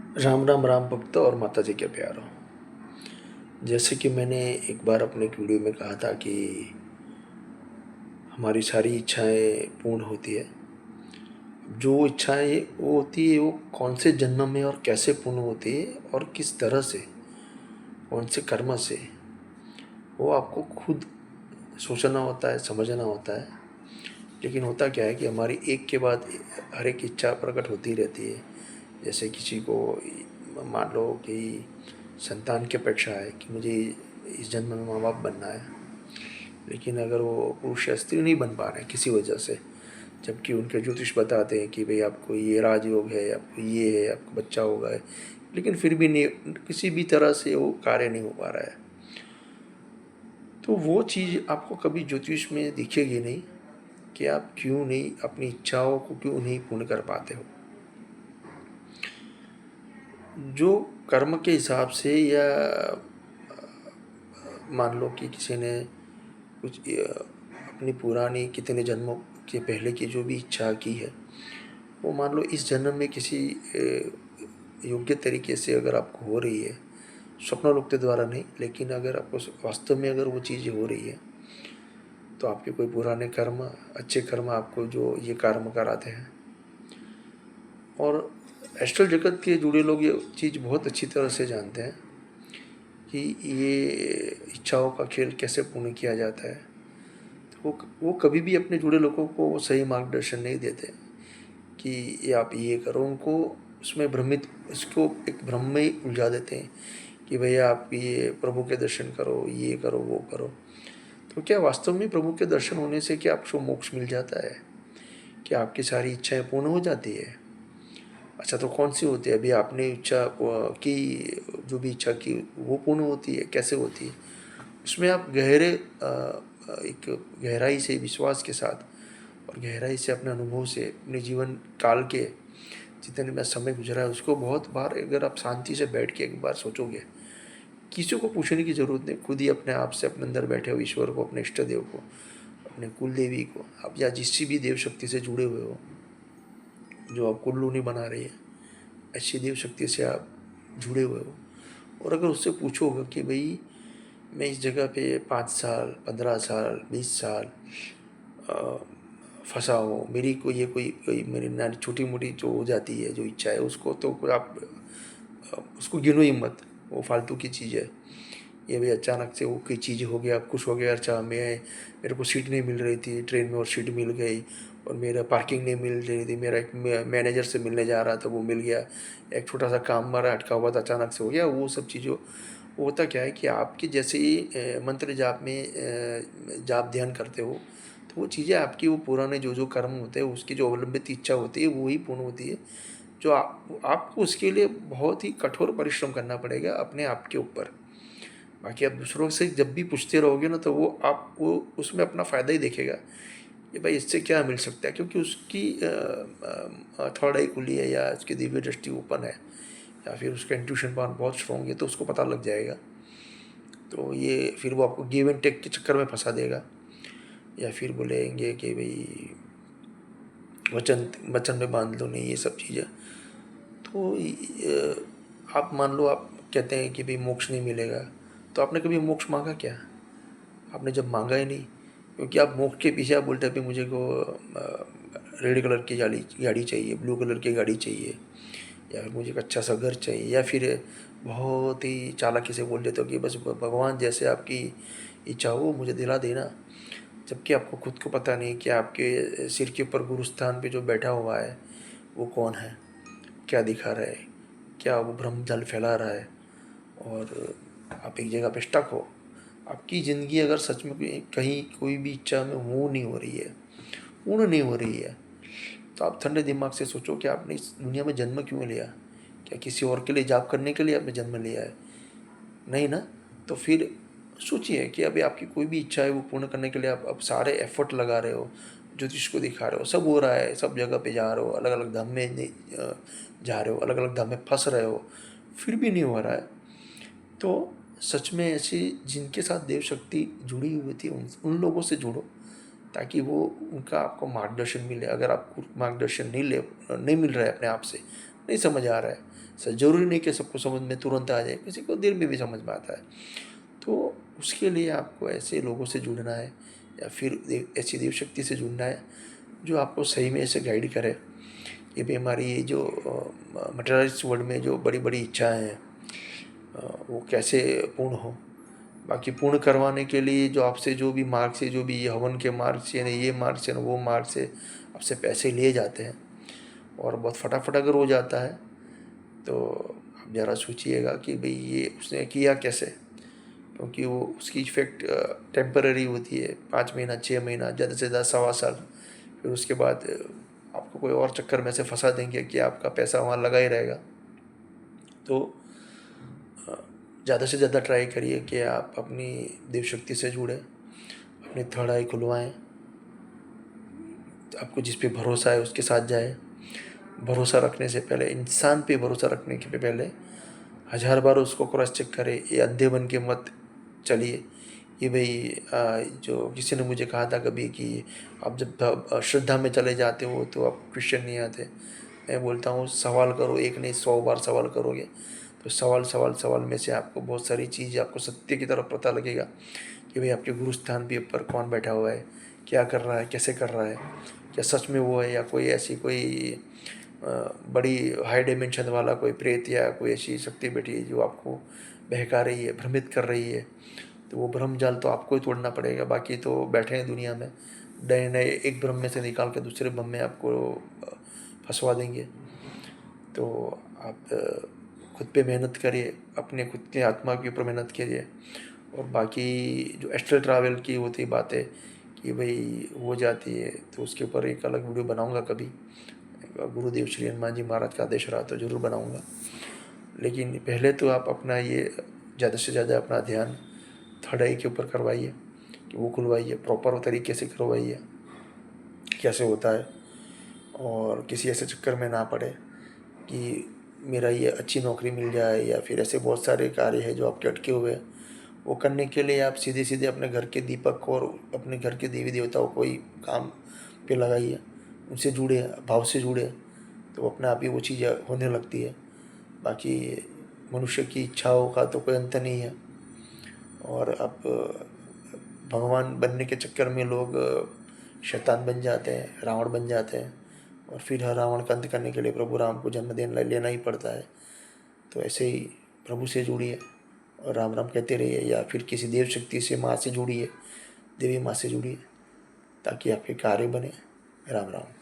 राम राम राम भक्त और माता जी के प्यारो। जैसे कि मैंने एक बार अपने एक वीडियो में कहा था कि हमारी सारी इच्छाएं पूर्ण होती है। जो इच्छाएं वो होती है वो कौन से जन्म में और कैसे पूर्ण होती है और किस तरह से, कौन से कर्म से, वो आपको खुद सोचना होता है, समझना होता है। लेकिन होता क्या है कि हमारी एक के बाद हर एक इच्छा प्रकट होती रहती है। जैसे किसी को मान लो कि संतान की अपेक्षा है कि मुझे इस जन्म में माँ बाप बनना है, लेकिन अगर वो पुरुष या स्त्री नहीं बन पा रहे हैं किसी वजह से, जबकि उनके ज्योतिष बताते हैं कि भाई आपको ये राजयोग है, आपको ये है, आपको बच्चा होगा है, लेकिन फिर भी नहीं, किसी भी तरह से वो कार्य नहीं हो पा रहा है, तो वो चीज़ आपको कभी ज्योतिष में दिखेगी नहीं कि आप क्यों नहीं अपनी इच्छाओं को क्यों नहीं पूर्ण कर पाते हो। जो कर्म के हिसाब से या मान लो कि किसी ने कुछ अपनी पुरानी कितने जन्मों के पहले की जो भी इच्छा की है, वो मान लो इस जन्म में किसी योग्य तरीके से अगर आपको हो रही है, स्वप्नालोक के द्वारा नहीं, लेकिन अगर आपको वास्तव में अगर वो चीज़ें हो रही है, तो आपके कोई पुराने कर्म, अच्छे कर्म आपको जो ये कर्म कराते हैं। और एस्ट्रल जगत के जुड़े लोग ये चीज़ बहुत अच्छी तरह से जानते हैं कि ये इच्छाओं का खेल कैसे पूर्ण किया जाता है। तो वो कभी भी अपने जुड़े लोगों को सही मार्गदर्शन नहीं देते कि ये आप ये करो। उनको उसमें भ्रमित, इसको एक भ्रम में ही उलझा देते हैं कि भैया आप ये प्रभु के दर्शन करो, ये करो, वो करो। तो क्या वास्तव में प्रभु के दर्शन होने से क्या आपको मोक्ष मिल जाता है? क्या आपकी सारी इच्छाएं पूर्ण हो जाती है? अच्छा, तो कौन सी होती है? अभी आपने इच्छा की, जो भी इच्छा की वो पूर्ण होती है, कैसे होती है? उसमें आप एक गहराई से, विश्वास के साथ और गहराई से अपने अनुभव से, अपने जीवन काल के जितने में समय गुजरा है उसको बहुत बार अगर आप शांति से बैठ के एक बार सोचोगे, किसी को पूछने की ज़रूरत नहीं, खुद ही अपने आप से अपने अंदर बैठे हो ईश्वर को, अपने इष्ट देव को, अपने कुल देवी को, आप या जिससे भी देव शक्ति से जुड़े हुए हो, जो आप कुल्लू नहीं बना रही है, ऐसी देव शक्ति से आप जुड़े हुए हो। और अगर उससे पूछोगे कि भाई मैं इस जगह पे 5 साल, 15 साल, 20 साल फंसा हूँ, मेरी कोई ये कोई कोई मेरी नानी छोटी मोटी जो हो जाती है जो इच्छा है, उसको तो आप उसको गिनो ही मत, वो फालतू की चीज़ है। ये भी अचानक से वो कोई चीज़ हो गया, आप खुश हो गए, अच्छा मेरे को सीट नहीं मिल रही थी ट्रेन में और सीट मिल गई, और मेरा पार्किंग नहीं मिल रही थी, मेरा एक मैनेजर से मिलने जा रहा था वो मिल गया, एक छोटा सा काम हमारा अटका हुआ था अचानक से हो गया। वो सब चीज़ों, होता क्या है कि आपके जैसे ही मंत्र जाप में जाप ध्यान करते हो, तो वो चीज़ें आपकी, वो पुराने जो जो कर्म होते हैं उसकी जो अवलंबित इच्छा होती है वो ही पूर्ण होती है। जो आपको उसके लिए बहुत ही कठोर परिश्रम करना पड़ेगा अपने आप के ऊपर। बाकी आप दूसरों से जब भी पूछते रहोगे ना, तो वो उसमें अपना फ़ायदा ही देखेगा कि भाई इससे क्या मिल सकता है, क्योंकि उसकी थर्ड आई खुली है या उसकी दिव्य दृष्टि ओपन है, या फिर उसका इंट्यूशन पावर बहुत स्ट्रॉन्ग है, तो उसको पता लग जाएगा। तो ये फिर वो आपको गिव एंड टेक के चक्कर में फंसा देगा, या फिर बोलेंगे कि भाई वचन वचन में बांध लो, नहीं ये सब चीज़ें। तो आप मान लो आप कहते हैं कि भाई मोक्ष नहीं मिलेगा, तो आपने कभी मोक्ष मांगा क्या? आपने जब मांगा ही नहीं, क्योंकि आप मोक्ष के पीछे आप बोलते हैं मुझे को रेड कलर की गाड़ी गाड़ी चाहिए, ब्लू कलर की गाड़ी चाहिए, या फिर मुझे एक अच्छा सा घर चाहिए, या फिर बहुत ही चालाकी से बोल देते हो कि बस भगवान जैसे आपकी इच्छा हो मुझे दिला देना। जबकि आपको खुद को पता नहीं कि आपके सिर के ऊपर गुरुस्थान पे जो बैठा हुआ है वो कौन है, क्या दिखा रहा है, क्या वो भ्रम जाल फैला रहा है, और आप एक जगह पे स्टक हो। आपकी ज़िंदगी अगर सच में कहीं कोई भी इच्छा में वो नहीं हो रही है, पूर्ण नहीं हो रही है, तो आप ठंडे दिमाग से सोचो कि आपने इस दुनिया में जन्म क्यों लिया? क्या किसी और के लिए जाप करने के लिए आपने जन्म लिया है? नहीं ना। तो फिर सोचिए कि अभी आपकी कोई भी इच्छा है वो पूर्ण करने के लिए आप अब सारे एफर्ट लगा रहे हो, ज्योतिष को दिखा रहे हो, सब हो रहा है, सब जगह पे जा रहे हो, अलग अलग धाम में जा रहे हो, अलग अलग धाम में फंस रहे हो, फिर भी नहीं हो रहा है। तो सच में ऐसी जिनके साथ देव शक्ति जुड़ी हुई थी उन लोगों से जुड़ो, ताकि वो उनका आपको मार्गदर्शन मिले। अगर आपको मार्गदर्शन नहीं मिल रहा है अपने आप से, नहीं समझ आ रहा है, ज़रूरी नहीं कि सबको समझ में तुरंत आ जाए, किसी को देर में भी समझ में आता है। तो उसके लिए आपको ऐसे लोगों से जुड़ना है या फिर ऐसी देव शक्ति से जुड़ना है जो आपको सही में ऐसे गाइड करे कि भाई हमारी ये जो मटेरियलिस्ट वर्ल्ड में जो बड़ी बड़ी इच्छाएं हैं वो कैसे पूर्ण हो। बाकी पूर्ण करवाने के लिए जो आपसे जो भी मार्ग से, जो भी ये हवन के मार्ग से, ना ये मार्ग से, ना वो मार्ग से आपसे पैसे लिए जाते हैं और बहुत फटाफट अगर हो जाता है तो आप ज़रा सोचिएगा कि भाई ये उसने किया कैसे, क्योंकि वो उसकी इफ़ेक्ट टेम्पररी होती है, 5 महीना 6 महीना ज़्यादा से ज़्यादा 1.25 साल, फिर उसके बाद आपको कोई और चक्कर में से फंसा देंगे कि आपका पैसा वहाँ लगा ही रहेगा। तो ज़्यादा से ज़्यादा ट्राई करिए कि आप अपनी देव शक्ति से जुड़ें, अपनी थर्ड आई खुलवाएँ, आपको जिस पे भरोसा है उसके साथ जाए। भरोसा रखने से पहले, इंसान पे भरोसा रखने के पहले 1000 बार उसको क्रॉस चेक करें। ये अंधे बन के मत चलिए। ये भाई जो किसी ने मुझे कहा था कभी कि आप जब श्रद्धा में चले जाते हो तो आप क्वेश्चन नहीं आते। मैं बोलता हूँ सवाल करो, एक नहीं 100 बार सवाल करोगे तो सवाल सवाल सवाल में से आपको बहुत सारी चीज़, आपको सत्य की तरफ पता लगेगा कि भाई आपके गुरु स्थान पे ऊपर कौन बैठा हुआ है, क्या कर रहा है, कैसे कर रहा है, क्या सच में वो है या कोई ऐसी कोई बड़ी हाई डायमेंशन वाला कोई प्रेत या कोई ऐसी शक्ति बैठी है जो आपको बहका रही है, भ्रमित कर रही है। तो वो भ्रम जाल तो आपको ही तोड़ना पड़ेगा, बाकी तो बैठे हैं दुनिया में नए नए, एक भ्रम में से निकाल के दूसरे भ्रम में आपको फंसवा देंगे। तो आप खुद पे मेहनत करिए, अपने खुद के आत्मा के ऊपर मेहनत करिए। और बाकी जो एस्ट्रल ट्रैवल की होती बातें कि भाई हो जाती है, तो उसके ऊपर एक अलग वीडियो बनाऊंगा कभी। गुरुदेव श्री हनुमान जी महाराज का आदेश रहा तो ज़रूर बनाऊंगा। लेकिन पहले तो आप अपना ये ज़्यादा से ज़्यादा अपना ध्यान थर्ड आई के ऊपर करवाइए, कि वो खुलवाइए, प्रॉपर तरीके से करवाइए कैसे होता है। और किसी ऐसे चक्कर में ना पड़े कि मेरा ये अच्छी नौकरी मिल जाए, या फिर ऐसे बहुत सारे कार्य हैं जो आपके अटके हुए हैं। वो करने के लिए आप सीधे सीधे अपने घर के दीपक और अपने घर के देवी देवताओं को ही काम पे लगाइए, उनसे जुड़े, भाव से जुड़े, तो अपने आप ही वो चीज़ होने लगती है। बाकी मनुष्य की इच्छाओं का तो कोई अंत नहीं है। और अब भगवान बनने के चक्कर में लोग शैतान बन जाते हैं, रावण बन जाते हैं, और फिर हर रावण का अंत करने के लिए प्रभु राम को जन्म देना लेना ही पड़ता है। तो ऐसे ही प्रभु से जुड़िए और राम राम कहते रहिए, या फिर किसी देव शक्ति से, माँ से जुड़िए, देवी माँ से जुड़िए, ताकि आपके कार्य बने। राम राम।